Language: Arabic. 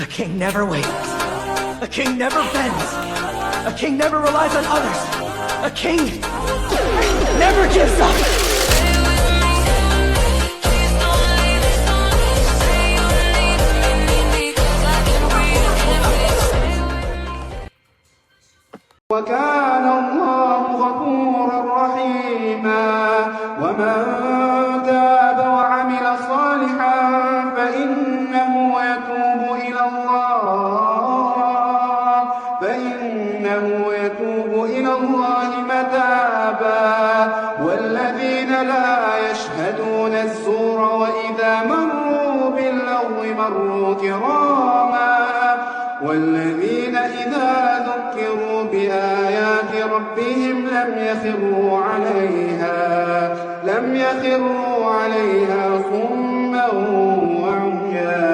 A king never wavers. A king never bends. A king never relies on others. A king never gives up. وكان الله غفورا رحيما ومن تاب وعمل صالحا فإنه يتوب إلى الله متابا والذين لا يشهدون الزور وإذا مروا باللغو مروا كراما والذين إذا ذكروا بآيات ربهم لم يخروا عليها صما وعميانا